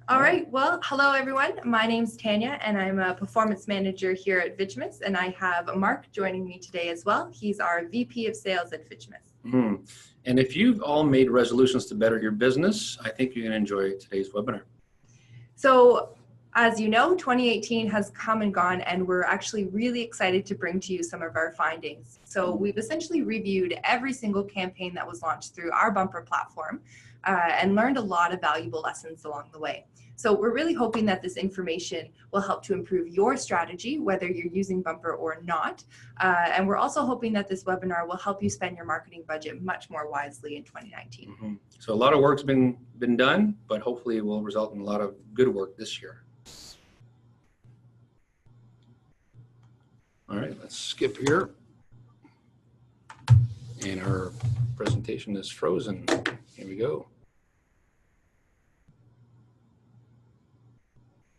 All right. Well, hello, everyone. My name's Tanya, and I'm a performance manager here at Vicimus, and I have Marc joining me today as well. He's our VP of Sales at Vicimus. And if you've all made resolutions to better your business, I think you're going to enjoy today's webinar. So, as you know, 2018 has come and gone, and we're actually really excited to bring to you some of our findings. So we've essentially reviewed every single campaign that was launched through our bumper platform and learned a lot of valuable lessons along the way. So we're really hoping that this information will help to improve your strategy, whether you're using bumper or not. And we're also hoping that this webinar will help you spend your marketing budget much more wisely in 2019. So a lot of work's been done, but hopefully it will result in a lot of good work this year. All right, let's skip here. And our presentation is frozen. Here we go.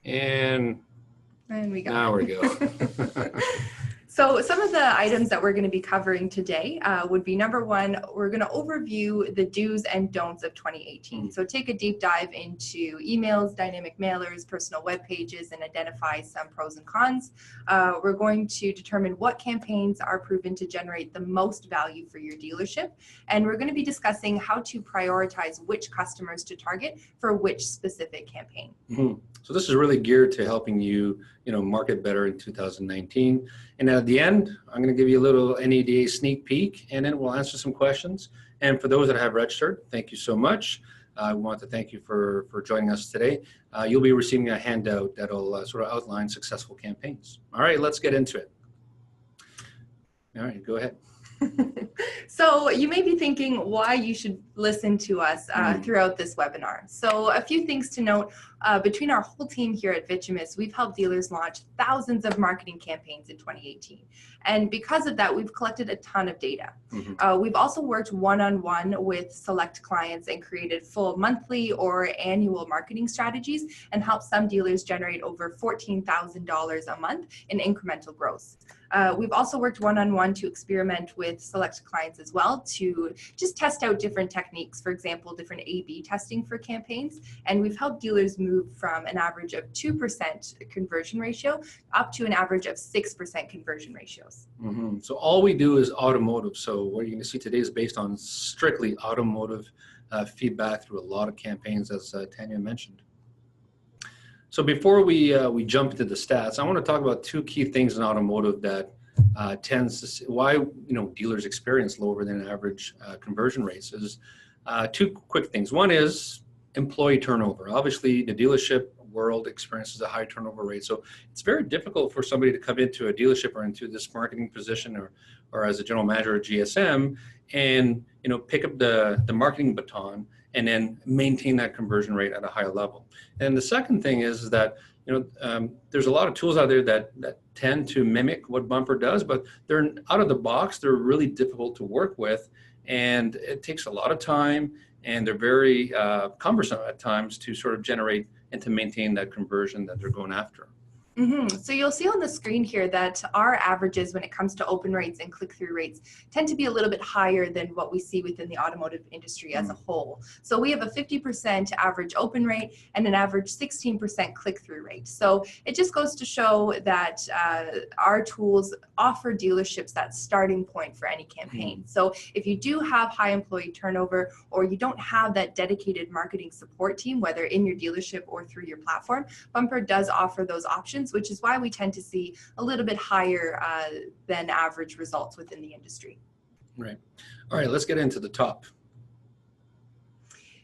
And we go. Now we go. So some of the items that we're going to be covering today would be, number one, we're going to overview the do's and don'ts of 2018. So take a deep dive into emails, dynamic mailers, personal web pages, and identify some pros and cons. We're going to determine what campaigns are proven to generate the most value for your dealership. And we're going to be discussing how to prioritize which customers to target for which specific campaign. So this is really geared to helping you, market better in 2019. And at the end, I'm going to give you a little NADA sneak peek, and then we'll answer some questions. And for those that have registered, thank you so much. I want to thank you for joining us today. You'll be receiving a handout that'll sort of outline successful campaigns. All right, let's get into it. All right, go ahead. So you may be thinking why you should listen to us throughout this webinar. So a few things to note. Between our whole team here at Vicimus, we've helped dealers launch thousands of marketing campaigns in 2018. And because of that, we've collected a ton of data. We've also worked one-on-one with select clients and created full monthly or annual marketing strategies and helped some dealers generate over $14,000 a month in incremental growth. We've also worked one-on-one to experiment with select clients as well to just test out different techniques, for example, different A/B testing for campaigns. And we've helped dealers move from an average of 2% conversion ratio up to an average of 6% conversion ratios. So all we do is automotive. So what you're going to see today is based on strictly automotive feedback through a lot of campaigns, as Tanya mentioned. So before we jump into the stats, I want to talk about two key things in automotive that tends to see why dealers experience lower than average conversion rates. Is two quick things. One is employee turnover. Obviously, the dealership world experiences a high turnover rate, so it's very difficult for somebody to come into a dealership or into this marketing position or as a general manager at GSM and pick up the marketing baton and then maintain that conversion rate at a higher level. And the second thing is that there's a lot of tools out there that tend to mimic what Bumper does, but they're out of the box. They're really difficult to work with, and it takes a lot of time, and they're very cumbersome at times to sort of generate and to maintain that conversion that they're going after. So you'll see on the screen here that our averages when it comes to open rates and click-through rates tend to be a little bit higher than what we see within the automotive industry as a whole. So we have a 50% average open rate and an average 16% click-through rate. So it just goes to show that our tools offer dealerships that starting point for any campaign. So if you do have high employee turnover or you don't have that dedicated marketing support team, whether in your dealership or through your platform, Bumper does offer those options, which is why we tend to see a little bit higher than average results within the industry. Right. All right, let's get into the top.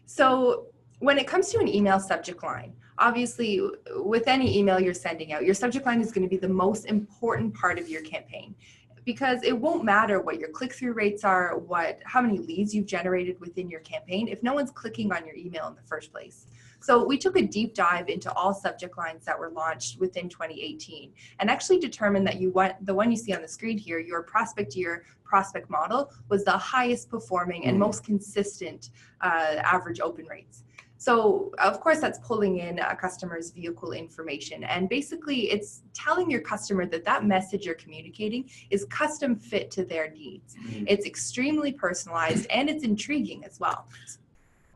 So when it comes to an email subject line, obviously with any email you're sending out, your subject line is going to be the most important part of your campaign, because it won't matter what your click-through rates are, how many leads you've generated within your campaign if no one's clicking on your email in the first place. So we took a deep dive into all subject lines that were launched within 2018 and actually determined that the one you see on the screen here, your prospect year prospect model, was the highest performing and most consistent average open rates. So of course that's pulling in a customer's vehicle information, and basically it's telling your customer that that message you're communicating is custom fit to their needs. It's extremely personalized and it's intriguing as well.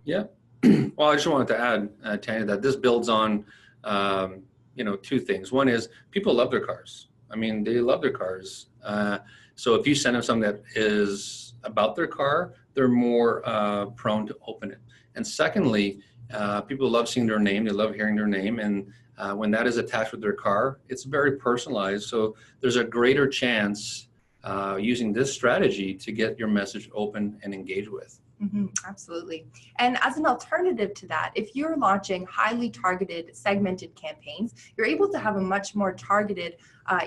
Yeah. Well, I just wanted to add, Tanya, that this builds on, two things. One is people love their cars. I mean, they love their cars. So if you send them something that is about their car, they're more prone to open it. And secondly, people love seeing their name. They love hearing their name. And when that is attached with their car, it's very personalized. So there's a greater chance using this strategy to get your message open and engaged with. Absolutely. And as an alternative to that, if you're launching highly targeted, segmented campaigns, you're able to have a much more targeted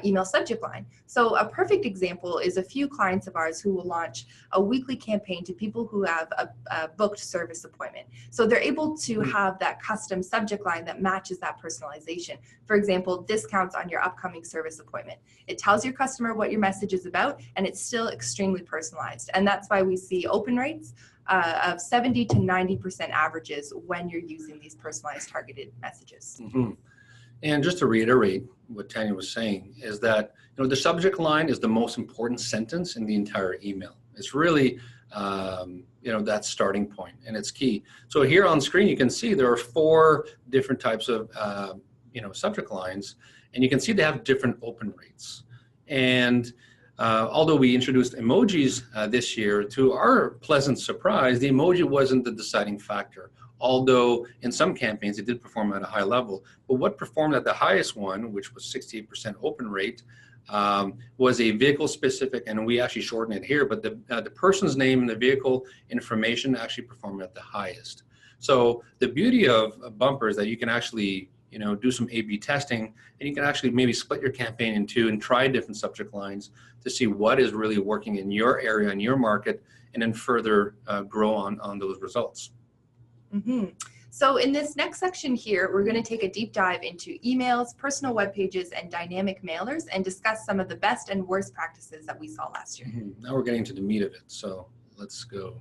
email subject line. So a perfect example is a few clients of ours who will launch a weekly campaign to people who have a booked service appointment. So they're able to have that custom subject line that matches that personalization. For example, discounts on your upcoming service appointment. It tells your customer what your message is about, and it's still extremely personalized. And that's why we see open rates of 70 to 90% averages when you're using these personalized targeted messages. And just to reiterate what Tanya was saying is that the subject line is the most important sentence in the entire email. It's really that starting point, and it's key. So here on screen you can see there are 4 different types of subject lines, and you can see they have different open rates. And although we introduced emojis this year, to our pleasant surprise, the emoji wasn't the deciding factor. Although in some campaigns it did perform at a high level. But what performed at the highest one, which was 68% open rate, was a vehicle specific, and we actually shorten it here, but the person's name and the vehicle information actually performed at the highest. So the beauty of Bumper is that you can actually do some A/B testing, and you can actually maybe split your campaign in 2 and try different subject lines to see what is really working in your area, in your market, and then further grow on those results. So in this next section here, we're going to take a deep dive into emails, personal web pages, and dynamic mailers, and discuss some of the best and worst practices that we saw last year. Now we're getting to the meat of it, so let's go.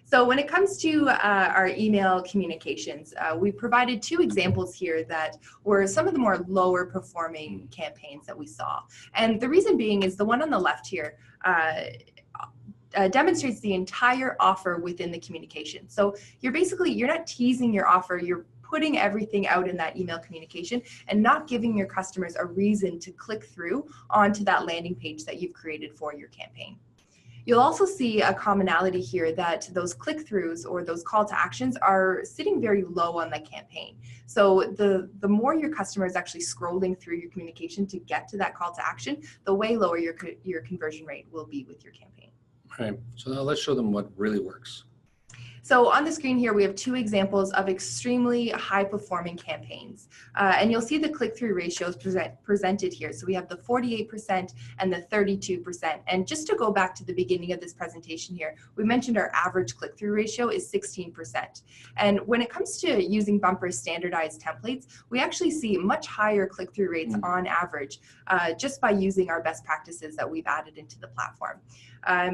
So when it comes to our email communications, we provided 2 examples here that were some of the more lower performing campaigns that we saw. And the reason being is the one on the left here demonstrates the entire offer within the communication. So you're not teasing your offer, you're putting everything out in that email communication and not giving your customers a reason to click through onto that landing page that you've created for your campaign. You'll also see a commonality here that those click-throughs or those call to actions are sitting very low on the campaign. So the more your customer is actually scrolling through your communication to get to that call to action, the way lower your conversion rate will be with your campaign. Right. So now let's show them what really works. So on the screen here, we have 2 examples of extremely high-performing campaigns. And you'll see the click-through ratios presented here. So we have the 48% and the 32%. And just to go back to the beginning of this presentation here, we mentioned our average click-through ratio is 16%. And when it comes to using Bumper's standardized templates, we actually see much higher click-through rates on average just by using our best practices that we've added into the platform.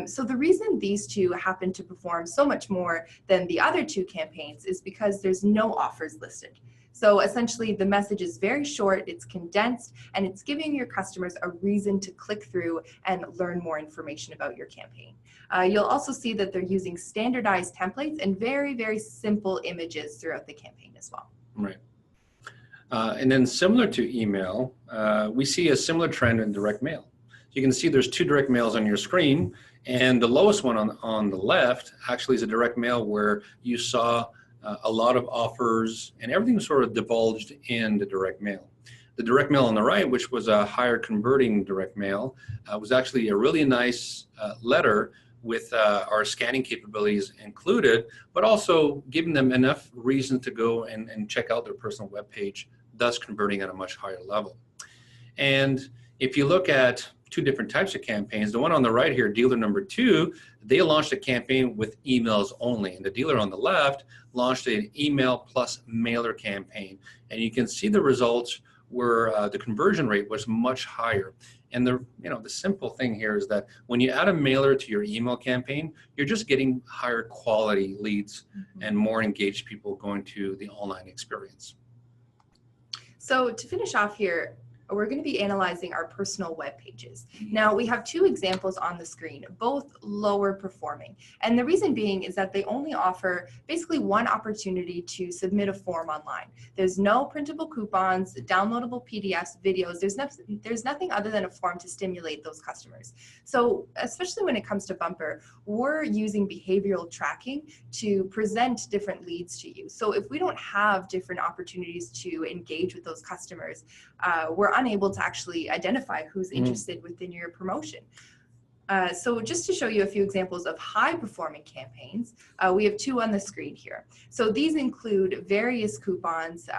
So the reason these 2 happen to perform so much more than the other 2 campaigns is because there's no offers listed. So essentially the message is very short, it's condensed, and it's giving your customers a reason to click through and learn more information about your campaign. You'll also see that they're using standardized templates and very, very simple images throughout the campaign as well. Right. And then similar to email, we see a similar trend in direct mail. You can see there's 2 direct mails on your screen, and the lowest one on the left actually is a direct mail where you saw a lot of offers and everything was sort of divulged in the direct mail. The direct mail on the right, which was a higher converting direct mail, was actually a really nice letter with our scanning capabilities included, but also giving them enough reason to go and check out their personal web page, thus converting at a much higher level. And if you look at 2 different types of campaigns, the one on the right here, dealer number 2, they launched a campaign with emails only, and the dealer on the left launched an email plus mailer campaign. And you can see the results where the conversion rate was much higher. And the simple thing here is that when you add a mailer to your email campaign, you're just getting higher quality leads and more engaged people going to the online experience. So to finish off here, we're going to be analyzing our personal web pages. Now, we have two examples on the screen, both lower performing. And the reason being is that they only offer basically one opportunity to submit a form online. There's no printable coupons, downloadable PDFs, videos. There's nothing other than a form to stimulate those customers. So especially when it comes to Bumper, we're using behavioral tracking to present different leads to you. So if we don't have different opportunities to engage with those customers, we're unable to actually identify who's interested within your promotion. So just to show you a few examples of high performing campaigns, we have two on the screen here. So these include various coupons,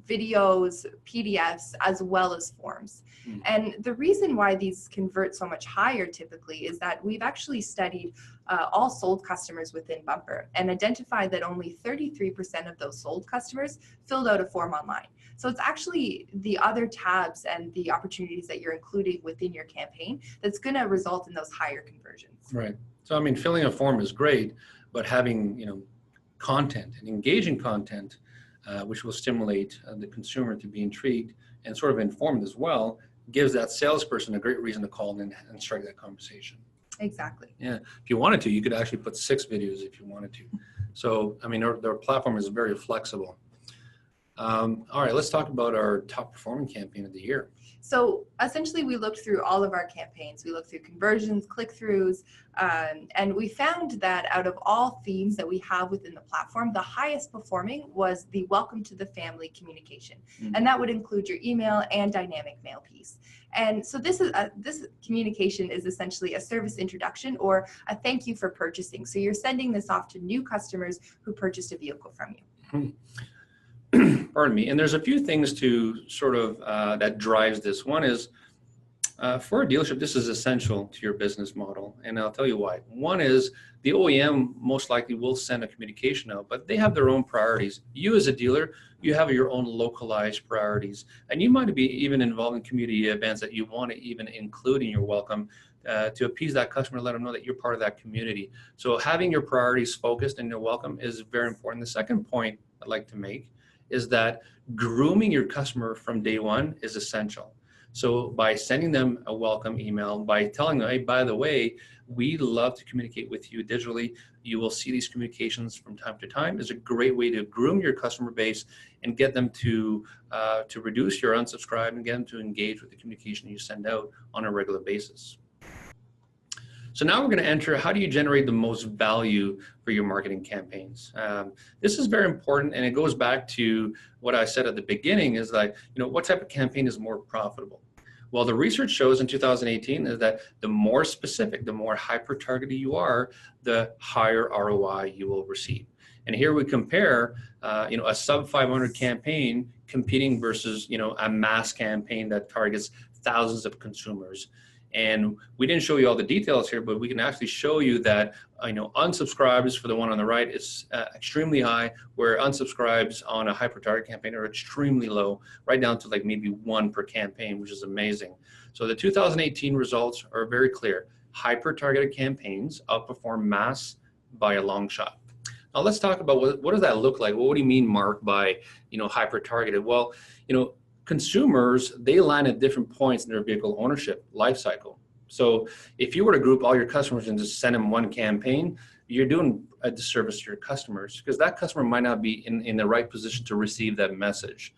videos, PDFs, as well as forms. And the reason why these convert so much higher typically is that we've actually studied all sold customers within Bumper and identified that only 33% of those sold customers filled out a form online. So it's actually the other tabs and the opportunities that you're including within your campaign that's going to result in those higher conversions. Right. So, I mean, filling a form is great, but having, content and engaging content, which will stimulate the consumer to be intrigued and sort of informed as well, gives that salesperson a great reason to call in and strike that conversation. Exactly. Yeah. If you wanted to, you could actually put 6 videos if you wanted to. So, I mean, their platform is very flexible. All right, let's talk about our top performing campaign of the year. So essentially, we looked through all of our campaigns. We looked through conversions, click-throughs, and we found that out of all themes that we have within the platform, the highest performing was the welcome to the family communication. And that would include your email and dynamic mail piece. And so this communication is essentially a service introduction or a thank you for purchasing. So you're sending this off to new customers who purchased a vehicle from you. Pardon me. And there's a few things to sort of that drives this. One is for a dealership, this is essential to your business model. And I'll tell you why. One is the OEM most likely will send a communication out, but they have their own priorities. You as a dealer, you have your own localized priorities. And you might be even involved in community events that you want to even include in your welcome to appease that customer, let them know that you're part of that community. So having your priorities focused in your welcome is very important. The second point I'd like to make is that grooming your customer from day one is essential. So by sending them a welcome email, by telling them, hey, by the way, we love to communicate with you digitally. You will see these communications from time to time is a great way to groom your customer base and get them to reduce your unsubscribe and get them to engage with the communication you send out on a regular basis. So now we're going to enter, how do you generate the most value for your marketing campaigns? This is very important, and it goes back to what I said at the beginning is like, what type of campaign is more profitable? Well, the research shows in 2018 is that the more specific, the more hyper-targeted you are, the higher ROI you will receive. And here we compare, a sub 500 campaign competing versus, a mass campaign that targets thousands of consumers. And we didn't show you all the details here, but we can actually show you that, unsubscribes for the one on the right is extremely high, where unsubscribes on a hyper-target campaign are extremely low, right down to like maybe 1 per campaign, which is amazing. So the 2018 results are very clear. Hyper-targeted campaigns outperform mass by a long shot. Now let's talk about what does that look like? Well, what do you mean, Mark, by, hyper-targeted? Well, consumers, they land at different points in their vehicle ownership life cycle. So if you were to group all your customers and just send them one campaign, you're doing a disservice to your customers because that customer might not be in the right position to receive that message.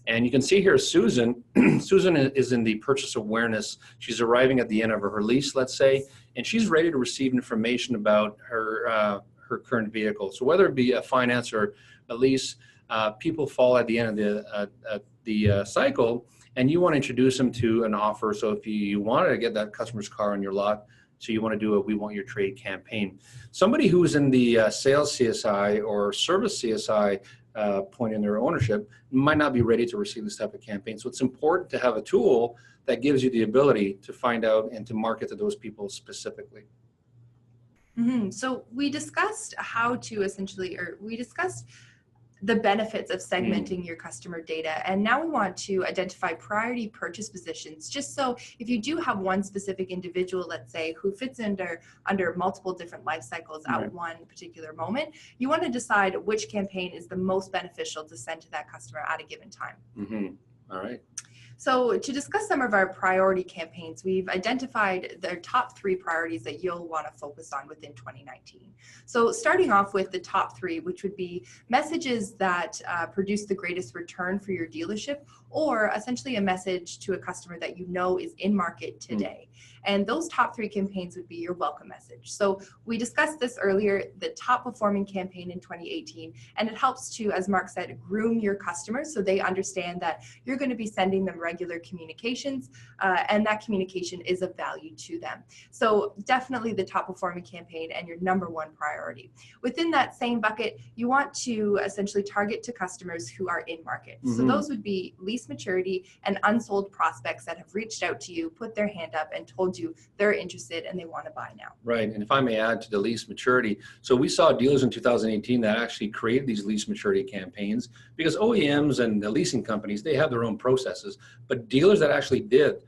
And you can see here, Susan, Susan is in the purchase awareness. She's arriving at the end of her lease, let's say, and she's ready to receive information about her current vehicle. So whether it be a finance or a lease, people fall at the end of the cycle, and you want to introduce them to an offer. So if you wanted to get that customer's car on your lot, so you want to do a We Want Your Trade campaign. Somebody who is in the sales CSI or service CSI point in their ownership might not be ready to receive this type of campaign. So it's important to have a tool that gives you the ability to find out and to market to those people specifically. So we discussed how to we discussed the benefits of segmenting your customer data. And now we want to identify priority purchase positions, just so if you do have one specific individual, let's say, who fits under multiple different life cycles at one particular moment, you want to decide which campaign is the most beneficial to send to that customer at a given time. All right. So to discuss some of our priority campaigns, we've identified the top 3 priorities that you'll want to focus on within 2019. So starting off with the top 3, which would be messages that produce the greatest return for your dealership, or essentially a message to a customer that you know is in market today. And those top 3 campaigns would be your welcome message. So we discussed this earlier, the top performing campaign in 2018, and it helps to, as Mark said, groom your customers so they understand that you're going to be sending them regular communications, and that communication is of value to them. So definitely the top performing campaign and your number 1 priority. Within that same bucket, you want to essentially target to customers who are in market. So those would be lease maturity and unsold prospects that have reached out to you, put their hand up, and told you they're interested and they want to buy now. Right, and if I may add to the lease maturity, so we saw dealers in 2018 that actually created these lease maturity campaigns, because OEMs and the leasing companies, they have their own processes, but dealers that actually did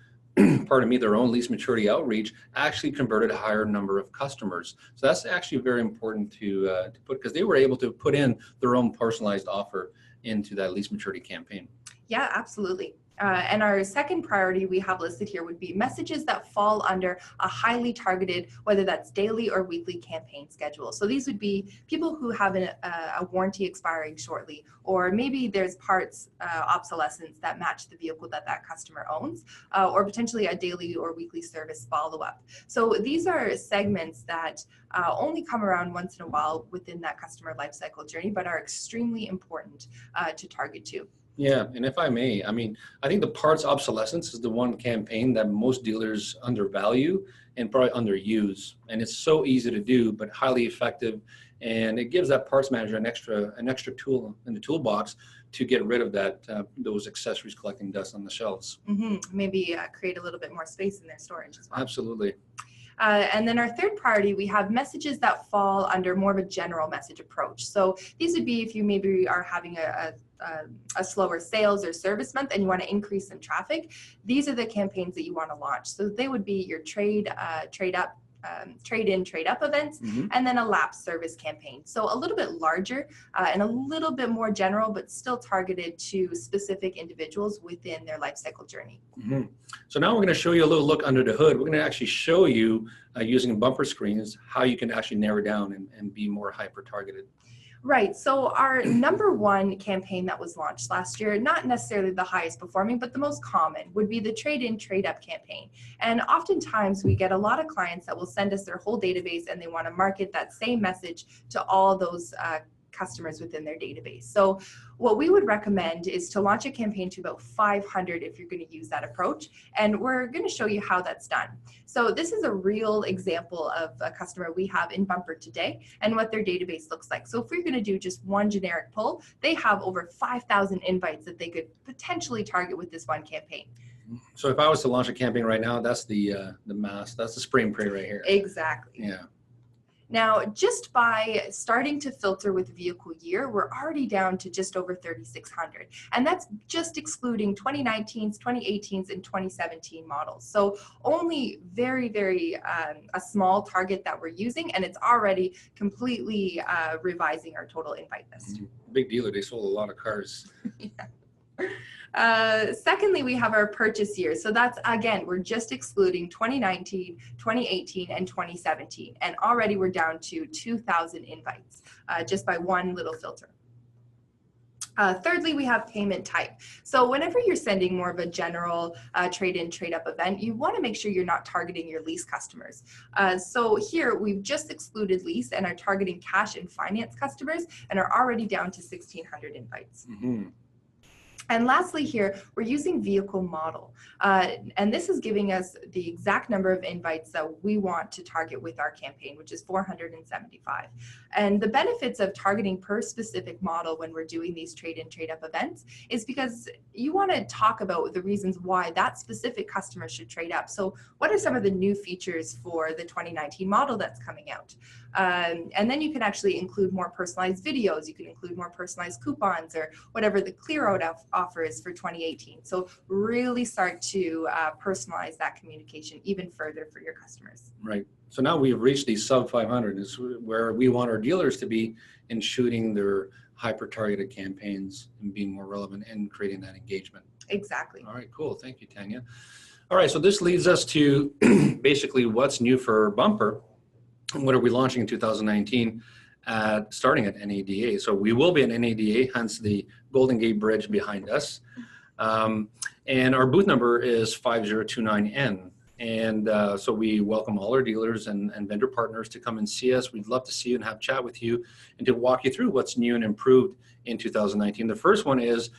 pardon me, their own lease maturity outreach actually converted a higher number of customers. So that's actually very important to put, because they were able to put in their own personalized offer into that lease maturity campaign. Yeah, absolutely. And our second priority we have listed here would be messages that fall under a highly targeted, whether that's daily or weekly campaign schedule. So these would be people who have a warranty expiring shortly, or maybe there's parts obsolescence that match the vehicle that that customer owns, or potentially a daily or weekly service follow-up. So these are segments that only come around once in a while within that customer lifecycle journey, but are extremely important to target to. Yeah, and if I may, I mean, I think the parts obsolescence is the one campaign that most dealers undervalue and probably underuse. And it's so easy to do, but highly effective. And it gives that parts manager an extra tool in the toolbox to get rid of that those accessories collecting dust on the shelves. Maybe create a little bit more space in their storage as well. Absolutely. And then our third priority, we have messages that fall under more of a general message approach. So these would be if you maybe are having a slower sales or service month and you want to increase some traffic, these are the campaigns that you want to launch. So they would be your trade in, trade up events, and then a lapse service campaign. So a little bit larger and a little bit more general, but still targeted to specific individuals within their life cycle journey. So now we're going to show you a little look under the hood. We're going to actually show you using bumper screens how you can actually narrow down and be more hyper targeted. Right. So our number 1 campaign that was launched last year, not necessarily the highest performing, but the most common, would be the trade-in, trade-up campaign. And oftentimes we get a lot of clients that will send us their whole database and they want to market that same message to all those customers within their database. So what we would recommend is to launch a campaign to about 500 if you're going to use that approach. And we're going to show you how that's done. So this is a real example of a customer we have in Bumper today and what their database looks like. So if we're going to do just one generic pull, they have over 5,000 invites that they could potentially target with this one campaign. So if I was to launch a campaign right now, that's the mass, that's the spray and pray right here. Exactly. Yeah. Now, just by starting to filter with vehicle year, we're already down to just over 3,600. And that's just excluding 2019s, 2018s, and 2017 models. So only very, very a small target that we're using, and it's already completely revising our total invite list. Big dealer, they sold a lot of cars. Yeah. Secondly, we have our purchase year. So that's, again, we're just excluding 2019, 2018, and 2017. And already we're down to 2,000 invites just by one little filter. Thirdly, we have payment type. So whenever you're sending more of a general trade-in, trade-up event, you want to make sure you're not targeting your lease customers. So here we've just excluded lease and are targeting cash and finance customers and are already down to 1,600 invites. And lastly here, we're using vehicle model. And this is giving us the exact number of invites that we want to target with our campaign, which is 475. And the benefits of targeting per specific model when we're doing these trade-in, trade-up events is because you want to talk about the reasons why that specific customer should trade up. So what are some of the new features for the 2019 model that's coming out? And then you can actually include more personalized videos. You can include more personalized coupons or whatever the clear out offer is for 2018. So really start to personalize that communication even further for your customers. Right. So now we've reached these sub 500 is where we want our dealers to be in shooting their hyper targeted campaigns and being more relevant and creating that engagement. Exactly. All right, cool. Thank you, Tanya. All right, so this leads us to basically what's new for Bumper. What are we launching in 2019, starting at NADA? So we will be at NADA, hence the Golden Gate Bridge behind us. And our booth number is 5029N. And so we welcome all our dealers and vendor partners to come and see us. We'd love to see you and have a chat with you and to walk you through what's new and improved in 2019. The first one is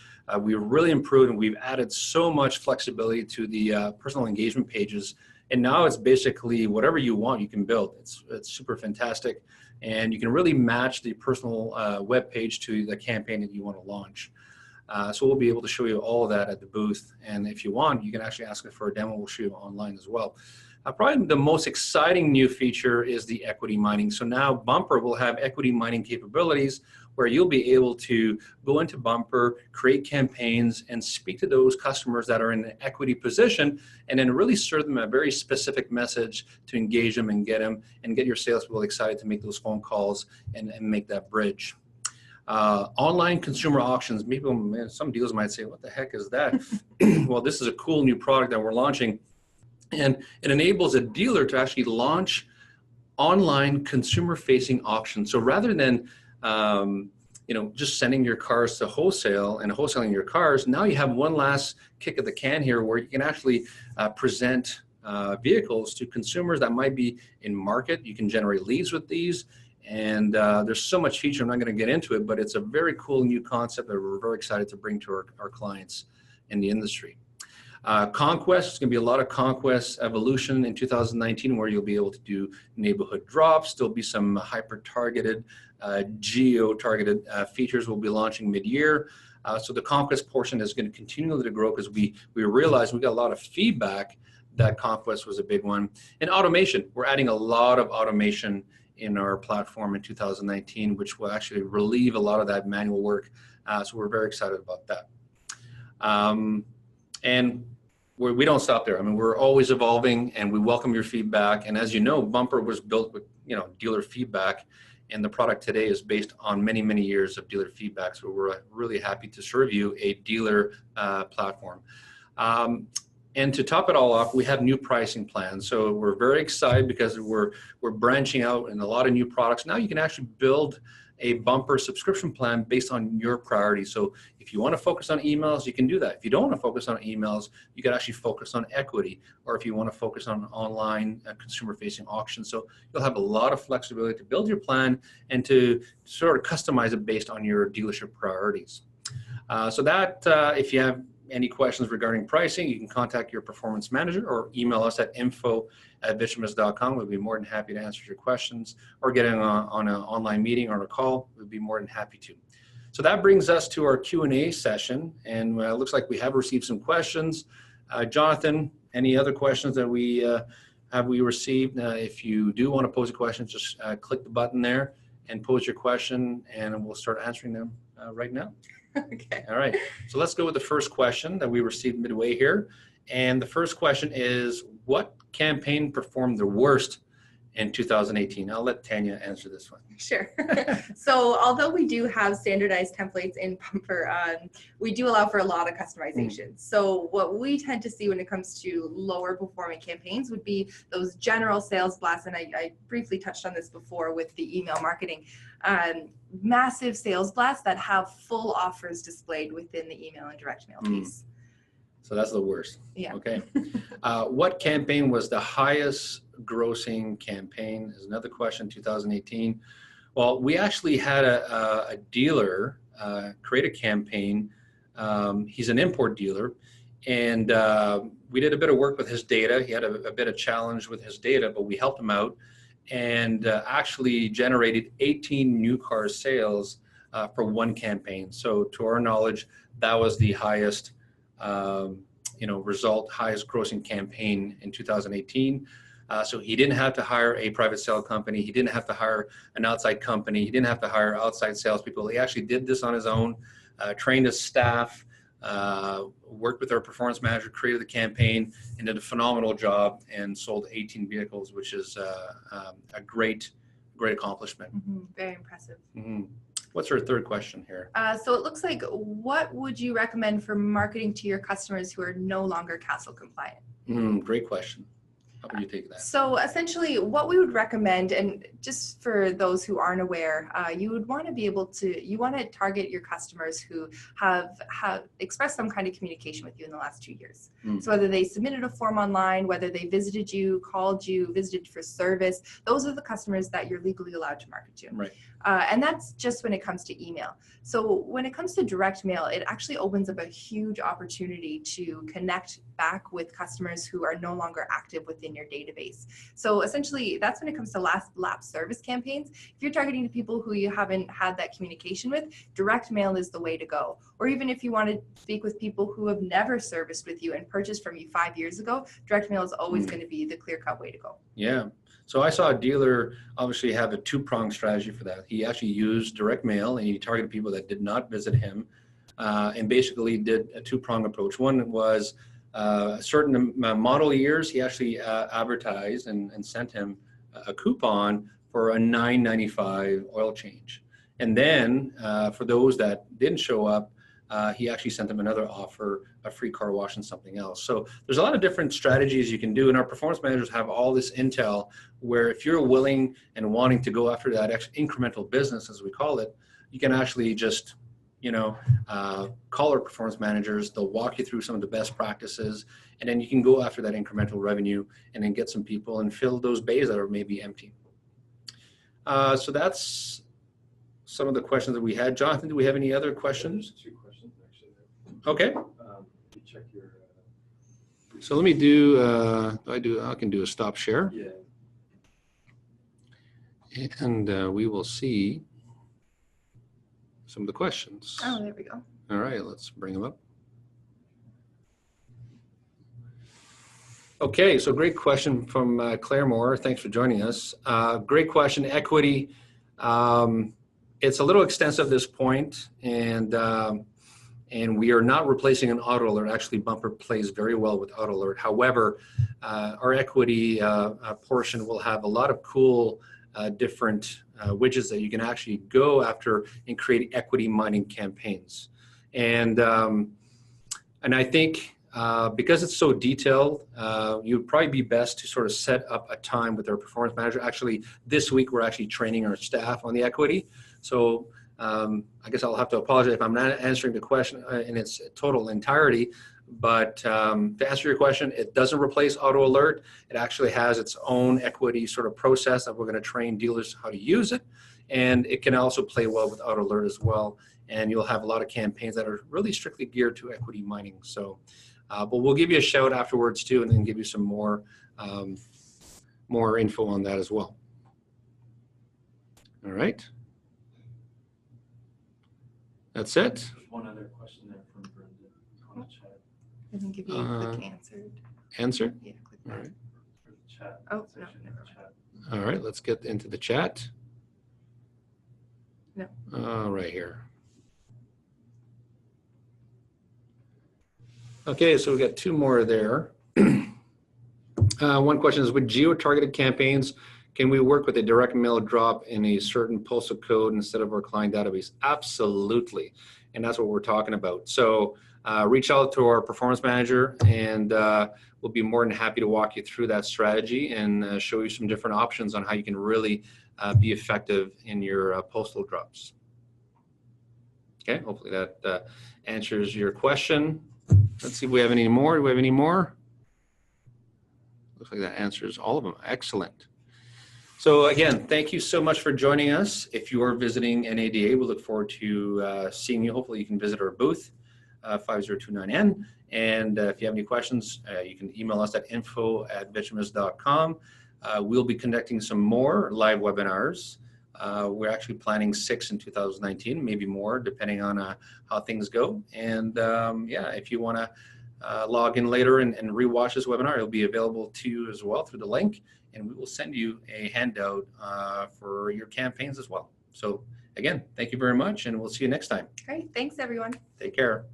we've really improved and we've added so much flexibility to the personal engagement pages. And now it's basically whatever you want, you can build. It's super fantastic. And you can really match the personal web page to the campaign that you want to launch. So we'll be able to show you all of that at the booth. And if you want, you can actually ask us for a demo. We'll show you online as well. Probably the most exciting new feature is the equity mining. So now Bumper will have equity mining capabilities where you'll be able to go into Bumper, create campaigns, and speak to those customers that are in an equity position, and then really serve them a very specific message to engage them and get your salespeople excited to make those phone calls and make that bridge. Online consumer auctions. Some dealers might say, what the heck is that? Well, this is a cool new product that we're launching, and it enables a dealer to actually launch online consumer-facing auctions. So rather than just sending your cars to wholesale and wholesaling your cars, now you have one last kick of the can here where you can actually present vehicles to consumers that might be in market. You can generate leads with these. And there's so much feature, I'm not going to get into it, but it's a very cool new concept that we're very excited to bring to our clients in the industry. Conquest, there's going to be a lot of Conquest evolution in 2019 where you'll be able to do neighborhood drops. There'll be some hyper-targeted, geo-targeted features we'll be launching mid-year. So the Conquest portion is going to continue to grow because we realized we got a lot of feedback that Conquest was a big one. And automation, we're adding a lot of automation in our platform in 2019, which will actually relieve a lot of that manual work. So we're very excited about that. And we don't stop there. I mean, we're always evolving and we welcome your feedback. And as you know, Bumper was built with dealer feedback, and the product today is based on many, many years of dealer feedback. So we're really happy to serve you a dealer platform. And to top it all off, we have new pricing plans. So we're very excited because we're branching out in a lot of new products. Now you can actually build a Bumper subscription plan based on your priorities. So if you want to focus on emails, you can do that. If you don't want to focus on emails, you can actually focus on equity. Or if you want to focus on online consumer-facing auctions. So you'll have a lot of flexibility to build your plan and to sort of customize it based on your dealership priorities. So that, if you have any questions regarding pricing, you can contact your performance manager or email us at info@vicimus.com. We'll be more than happy to answer your questions, or get on an online meeting or a call. We'd be more than happy to. So that brings us to our Q&A session, and it looks like we have received some questions. Jonathan, any other questions that we received? If you do want to pose a question, just click the button there and pose your question, and we'll start answering them right now. Okay. All right. So let's go with the first question that we received midway here. And the first question is, what campaign performed the worst in 2018? I'll let Tanya answer this one. Sure. So although we do have standardized templates in Bumper, we do allow for a lot of customization. So what we tend to see when it comes to lower performing campaigns would be those general sales blasts. And I briefly touched on this before with the email marketing. Massive sales blasts that have full offers displayed within the email and direct mail piece. So that's the worst. Yeah. Okay. What campaign was the highest grossing campaign is another question, 2018. Well, we actually had a dealer create a campaign. He's an import dealer, and we did a bit of work with his data. He had a bit of challenge with his data, but we helped him out and actually generated 18 new car sales for one campaign. So to our knowledge, that was the highest result, highest grossing campaign in 2018. So he didn't have to hire a private sale company. He didn't have to hire an outside company. He didn't have to hire outside salespeople. He actually did this on his own, trained his staff, worked with our performance manager, created the campaign, and did a phenomenal job and sold 18 vehicles, which is a great accomplishment. Very impressive. What's our third question here? So it looks like, what would you recommend for marketing to your customers who are no longer CASL compliant? Great question. How would you take that? So essentially what we would recommend, and just for those who aren't aware, you would want to be able to, you want to target your customers who have expressed some kind of communication with you in the last 2 years. So whether they submitted a form online, whether they visited you, called you, visited for service, those are the customers that you're legally allowed to market to. Right. And that's just when it comes to email. So when it comes to direct mail, it actually opens up a huge opportunity to connect back with customers who are no longer active within your database. So essentially, that's when it comes to lapse service campaigns. If you're targeting the people who you haven't had that communication with, direct mail is the way to go. Or even if you want to speak with people who have never serviced with you and purchased from you 5 years ago, direct mail is always going to be the clear-cut way to go. Yeah. So I saw a dealer obviously have a two-pronged strategy for that. He actually used direct mail and he targeted people that did not visit him, and basically did a two-pronged approach. One was certain model years, he actually advertised and sent him a coupon for a $9.95 oil change. And then for those that didn't show up, he actually sent them another offer, a free car wash and something else. So there's a lot of different strategies you can do, and our performance managers have all this intel where if you're willing and wanting to go after that incremental business, as we call it, you can actually just, call our performance managers. They'll walk you through some of the best practices, and then you can go after that incremental revenue and then get some people and fill those bays that are maybe empty. So that's some of the questions that we had. Jonathan, do we have any other questions? There's 2 questions actually. Okay. You check your. So let me do. I can do a stop share. Yeah. And we will see some of the questions. Oh, there we go. All right, let's bring them up. Okay, so great question from Claire Moore. Thanks for joining us. Great question. Equity. It's a little extensive at this point, and we are not replacing an auto alert. Actually, Bumper plays very well with auto alert. However, our equity portion will have a lot of cool different widgets that you can actually go after and create equity mining campaigns. And I think because it's so detailed, you'd probably be best to sort of set up a time with our performance manager. Actually, this week we're actually training our staff on the equity. So I guess I'll have to apologize if I'm not answering the question in its total entirety. But to answer your question, it doesn't replace auto alert. It actually has its own equity sort of process that we're going to train dealers how to use it. And it can also play well with auto alert as well. And you'll have a lot of campaigns that are really strictly geared to equity mining. So, but we'll give you a shout afterwards too, and then give you some more info on that as well. All right. That's it. There's one other question there from Brendan on the chat. I think if you click answered. Answer? Yeah, click All that. right. For the chat. Oh, section no, in the never chat. All right, let's get into the chat. No. Right here. Okay, so we got 2 more there. One question is, with geo-targeted campaigns, can we work with a direct mail drop in a certain postal code instead of our client database? Absolutely, and that's what we're talking about. So reach out to our performance manager, and we'll be more than happy to walk you through that strategy and show you some different options on how you can really be effective in your postal drops. Okay, hopefully that answers your question. Let's see if we have any more. Do we have any more? Looks like that answers all of them. Excellent. So again, thank you so much for joining us. If you are visiting NADA, we look forward to seeing you. Hopefully you can visit our booth, 5029N. And if you have any questions, you can email us at info@vicimus.com. We'll be conducting some more live webinars. We're actually planning 6 in 2019, maybe more, depending on how things go. And yeah, if you want to log in later and rewatch this webinar, it'll be available to you as well through the link. And we will send you a handout for your campaigns as well. So again, thank you very much, and we'll see you next time. Great. Thanks, everyone. Take care.